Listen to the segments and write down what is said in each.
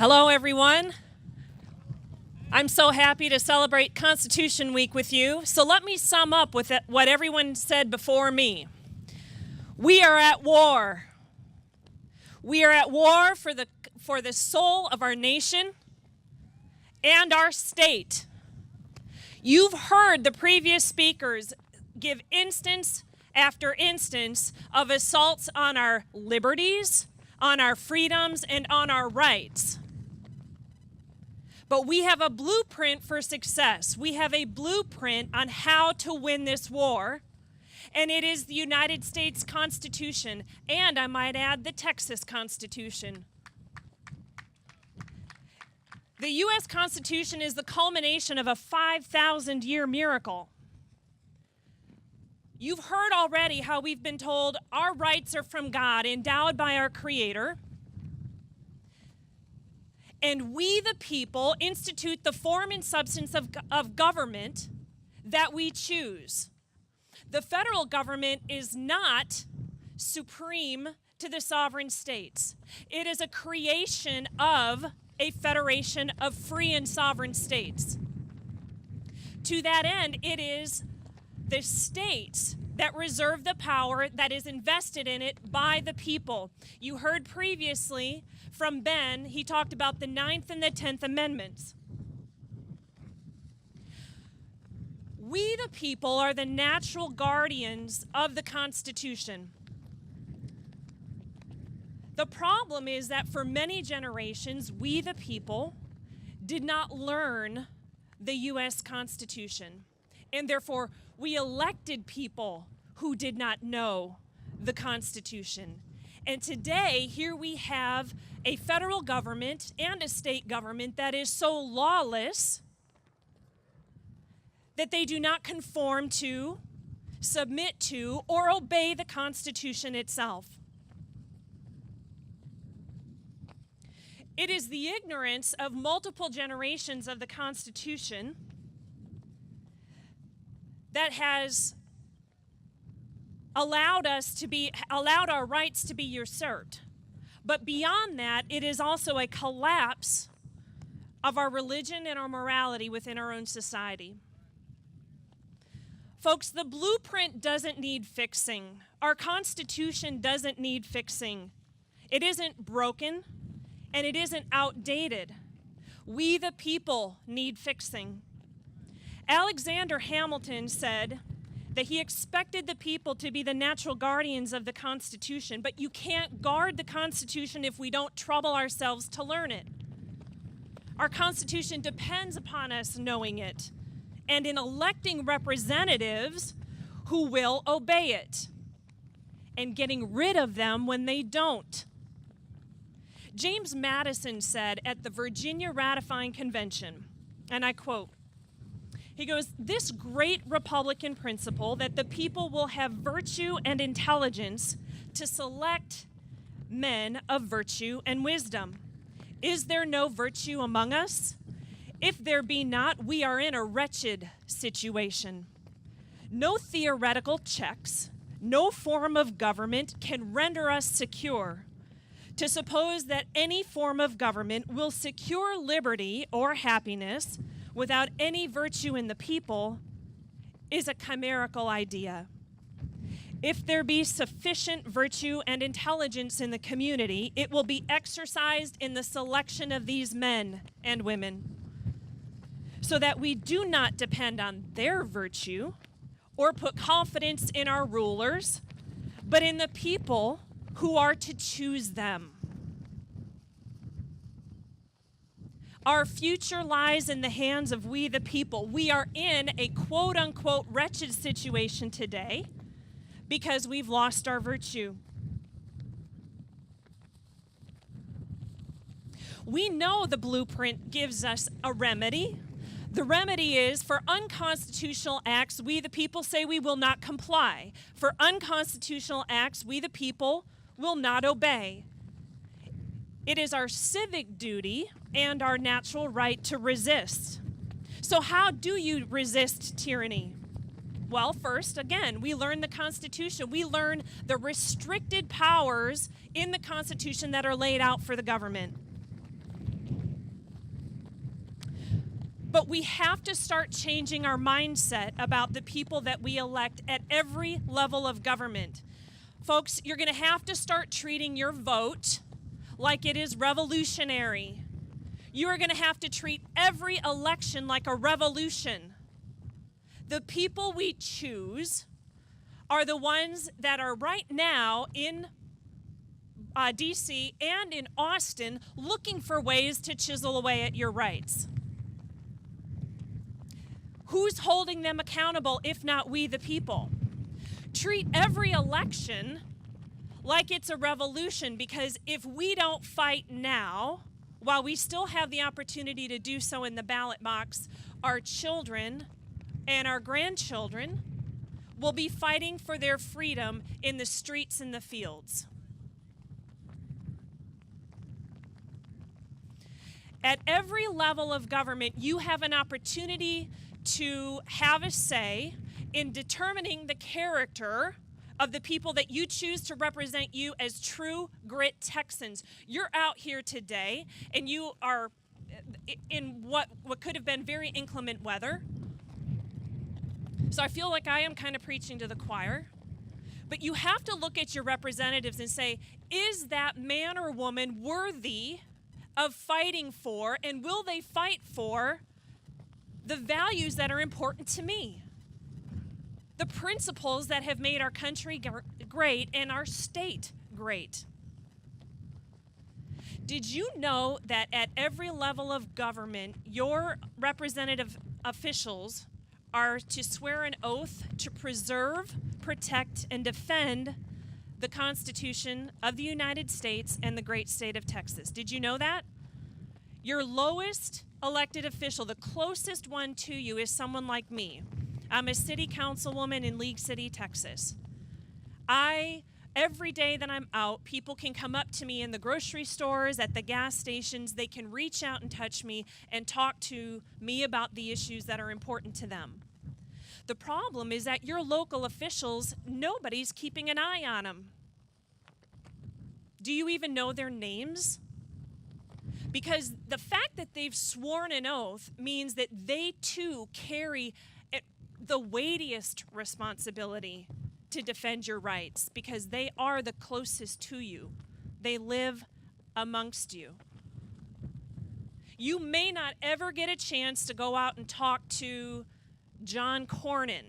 Hello, everyone. I'm so happy to celebrate Constitution Week with you. So let me sum up with what everyone said before me. We are at war. We are at war for the soul of our nation and our state. You've heard the previous speakers give instance after instance of assaults on our liberties, on our freedoms, and on our rights. But we have a blueprint for success. We have a blueprint on how to win this war, and it is the United States Constitution, and I might add, the Texas Constitution. The U.S. Constitution is the culmination of a 5,000-year miracle. You've heard already how we've been told our rights are from God, endowed by our Creator. And we, the people, institute the form and substance of government that we choose. The federal government is not supreme to the sovereign states. It is a creation of a federation of free and sovereign states. To that end, it is the states that reserve the power that is invested in it by the people. You heard previously from Ben, he talked about the 9th and the 10th Amendments. We, the people, are the natural guardians of the Constitution. The problem is that for many generations, we, the people, did not learn the U.S. Constitution. And therefore, we elected people who did not know the Constitution. And today, here we have a federal government and a state government that is so lawless that they do not conform to, submit to, or obey the Constitution itself. It is the ignorance of multiple generations of the Constitution that has allowed our rights to be usurped. But beyond that, it is also a collapse of our religion and our morality within our own society. Folks, the blueprint doesn't need fixing. Our Constitution doesn't need fixing. It isn't broken, and it isn't outdated. We, the people, need fixing. Alexander Hamilton said that he expected the people to be the natural guardians of the Constitution, but you can't guard the Constitution if we don't trouble ourselves to learn it. Our Constitution depends upon us knowing it and in electing representatives who will obey it and getting rid of them when they don't. James Madison said at the Virginia Ratifying Convention, and I quote, he goes, "This great Republican principle that the people will have virtue and intelligence to select men of virtue and wisdom. Is there no virtue among us? If there be not, we are in a wretched situation. No theoretical checks, no form of government can render us secure. To suppose that any form of government will secure liberty or happiness without any virtue in the people is a chimerical idea. If there be sufficient virtue and intelligence in the community, it will be exercised in the selection of these men and women, so that we do not depend on their virtue or put confidence in our rulers, but in the people who are to choose them. Our future lies in the hands of we the people. We are in a quote-unquote wretched situation today because we've lost our virtue. We know the blueprint gives us a remedy. The remedy is for unconstitutional acts, we the people say we will not comply. For unconstitutional acts, we the people will not obey. It is our civic duty and our natural right to resist. So how do you resist tyranny? Well, first, again, we learn the Constitution. We learn the restricted powers in the Constitution that are laid out for the government. But we have to start changing our mindset about the people that we elect at every level of government. Folks, you're going to have to start treating your vote like it is revolutionary. You are going to have to treat every election like a revolution. The people we choose are the ones that are right now in D.C. and in Austin looking for ways to chisel away at your rights. Who's holding them accountable if not we, the people? Treat every election like it's a revolution, because if we don't fight now, while we still have the opportunity to do so in the ballot box, our children and our grandchildren will be fighting for their freedom in the streets and the fields. At every level of government, you have an opportunity to have a say in determining the character of the people that you choose to represent you as true grit Texans. You're out here today, and you are in what could have been very inclement weather. So I feel like I am kind of preaching to the choir. But you have to look at your representatives and say, is that man or woman worthy of fighting for, and will they fight for the values that are important to me? The principles that have made our country great and our state great. Did you know that at every level of government, your representative officials are to swear an oath to preserve, protect, and defend the Constitution of the United States and the great state of Texas? Did you know that? Your lowest elected official, the closest one to you, is someone like me. I'm a city councilwoman in League City, Texas. Every day that I'm out, people can come up to me in the grocery stores, at the gas stations. They can reach out and touch me and talk to me about the issues that are important to them. The problem is that your local officials, nobody's keeping an eye on them. Do you even know their names? Because the fact that they've sworn an oath means that they too carry the weightiest responsibility to defend your rights, because they are the closest to you. They live amongst you. You may not ever get a chance to go out and talk to John Cornyn.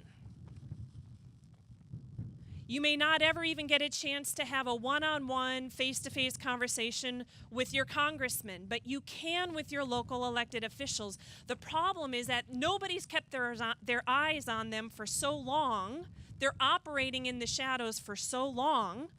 You may not ever even get a chance to have a one-on-one, face-to-face conversation with your congressman, but you can with your local elected officials. The problem is that nobody's kept their eyes on them for so long. They're operating in the shadows for so long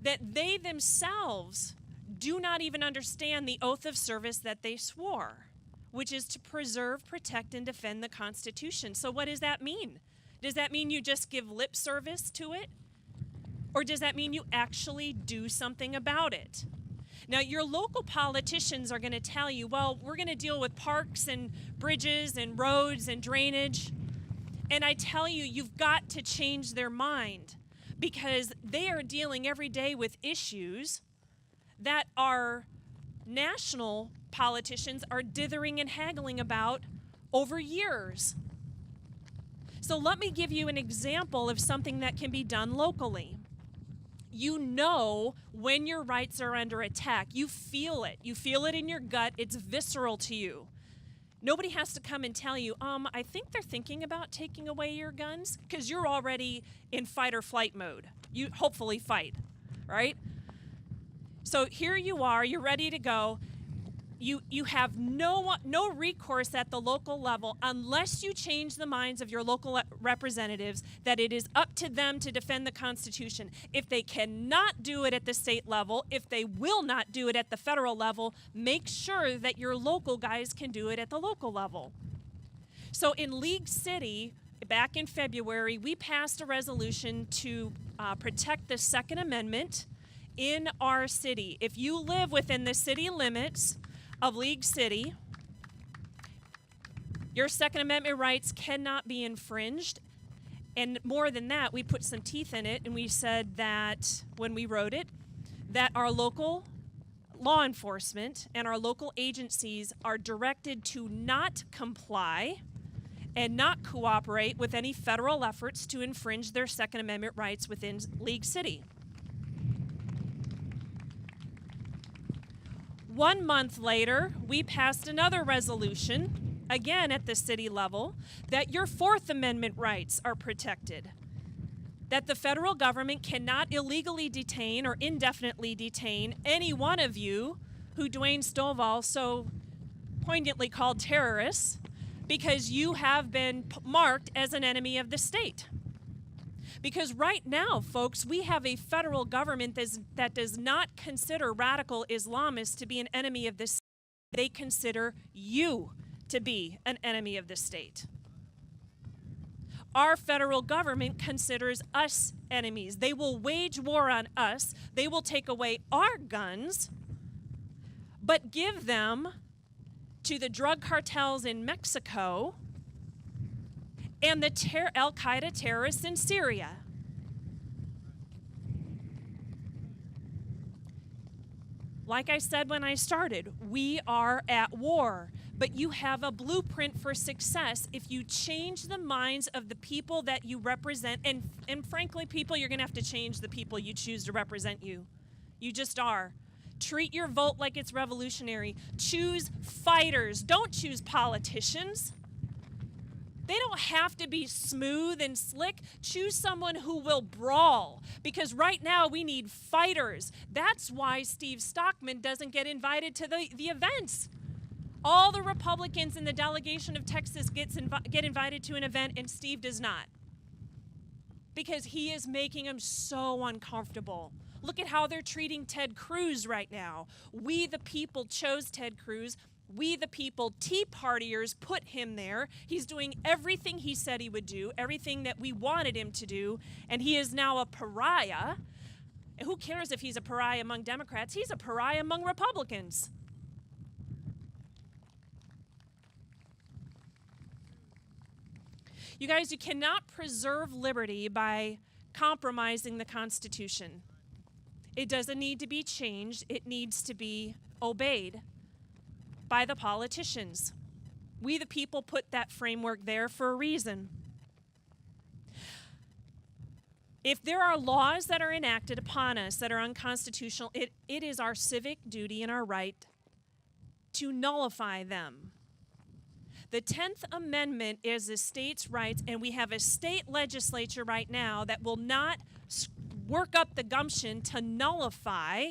that they themselves do not even understand the oath of service that they swore, which is to preserve, protect, and defend the Constitution. So what does that mean? Does that mean you just give lip service to it? Or does that mean you actually do something about it? Now, your local politicians are going to tell you, well, we're going to deal with parks and bridges and roads and drainage. And I tell you, you've got to change their mind, because they are dealing every day with issues that our national politicians are dithering and haggling about over years. So let me give you an example of something that can be done locally. You know when your rights are under attack. You feel it. You feel it in your gut. It's visceral to you. Nobody has to come and tell you, I think they're thinking about taking away your guns, because you're already in fight or flight mode. You hopefully fight, right? So here you are, you're ready to go. You have no recourse at the local level unless you change the minds of your local representatives that it is up to them to defend the Constitution. If they cannot do it at the state level, if they will not do it at the federal level, make sure that your local guys can do it at the local level. So in League City, back in February, we passed a resolution to protect the Second Amendment in our city. If you live within the city limits of League City, your Second Amendment rights cannot be infringed. And more than that, we put some teeth in it, and we said that when we wrote it, that our local law enforcement and our local agencies are directed to not comply and not cooperate with any federal efforts to infringe their Second Amendment rights within League City. 1 month later, we passed another resolution, again at the city level, that your Fourth Amendment rights are protected. That the federal government cannot illegally detain or indefinitely detain any one of you who Dwayne Stovall so poignantly called terrorists because you have been marked as an enemy of the state. Because right now, folks, we have a federal government that does not consider radical Islamists to be an enemy of the state. They consider you to be an enemy of the state. Our federal government considers us enemies. They will wage war on us. They will take away our guns, but give them to the drug cartels in Mexico and the Al-Qaeda terrorists in Syria. Like I said when I started, we are at war. But you have a blueprint for success if you change the minds of the people that you represent. And frankly, people, you're going to have to change the people you choose to represent you. You just are. Treat your vote like it's revolutionary. Choose fighters. Don't choose politicians. They don't have to be smooth and slick. Choose someone who will brawl. Because right now we need fighters. That's why Steve Stockman doesn't get invited to the events. All the Republicans in the delegation of Texas get invited to an event, and Steve does not. Because he is making them so uncomfortable. Look at how they're treating Ted Cruz right now. We, the people, chose Ted Cruz. We, the people, Tea Partiers, put him there. He's doing everything he said he would do, everything that we wanted him to do, and he is now a pariah. And who cares if he's a pariah among Democrats? He's a pariah among Republicans. You guys, you cannot preserve liberty by compromising the Constitution. It doesn't need to be changed. It needs to be obeyed by the politicians. We, the people, put that framework there for a reason. If there are laws that are enacted upon us that are unconstitutional, it is our civic duty and our right to nullify them. The 10th Amendment is the state's rights, and we have a state legislature right now that will not work up the gumption to nullify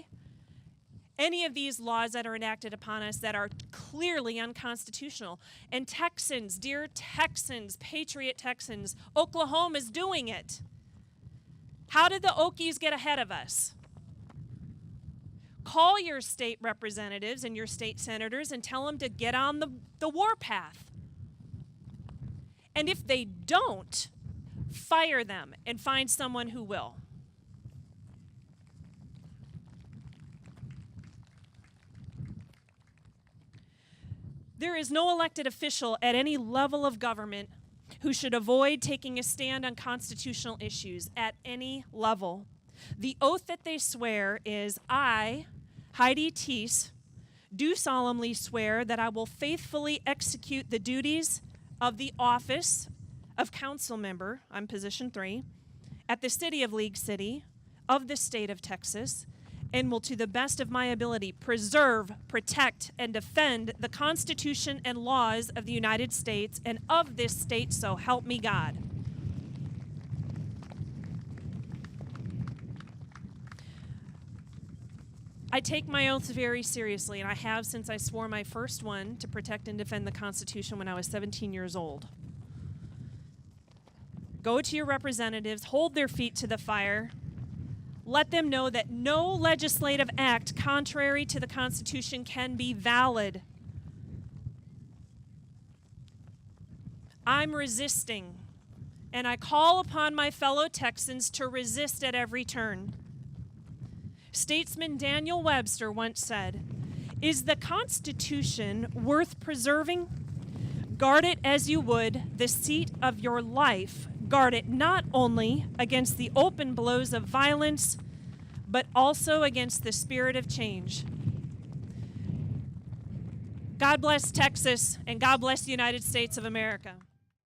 any of these laws that are enacted upon us that are clearly unconstitutional. And Texans, dear Texans, patriot Texans, Oklahoma's doing it. How did the Okies get ahead of us? Call your state representatives and your state senators and tell them to get on the warpath. And if they don't, fire them and find someone who will. There is no elected official at any level of government who should avoid taking a stand on constitutional issues at any level. The oath that they swear is, I, Heidi Thiess, do solemnly swear that I will faithfully execute the duties of the office of council member, I'm position 3, at the City of League City of the state of Texas, and will to the best of my ability preserve, protect, and defend the Constitution and laws of the United States and of this state, so help me God. I take my oaths very seriously, and I have since I swore my first one to protect and defend the Constitution when I was 17 years old. Go to your representatives, hold their feet to the fire, let them know that no legislative act contrary to the Constitution can be valid. I'm resisting, and I call upon my fellow Texans to resist at every turn. Statesman Daniel Webster once said, "Is the Constitution worth preserving? Guard it as you would the seat of your life. Guard it not only against the open blows of violence, but also against the spirit of change." God bless Texas, and God bless the United States of America.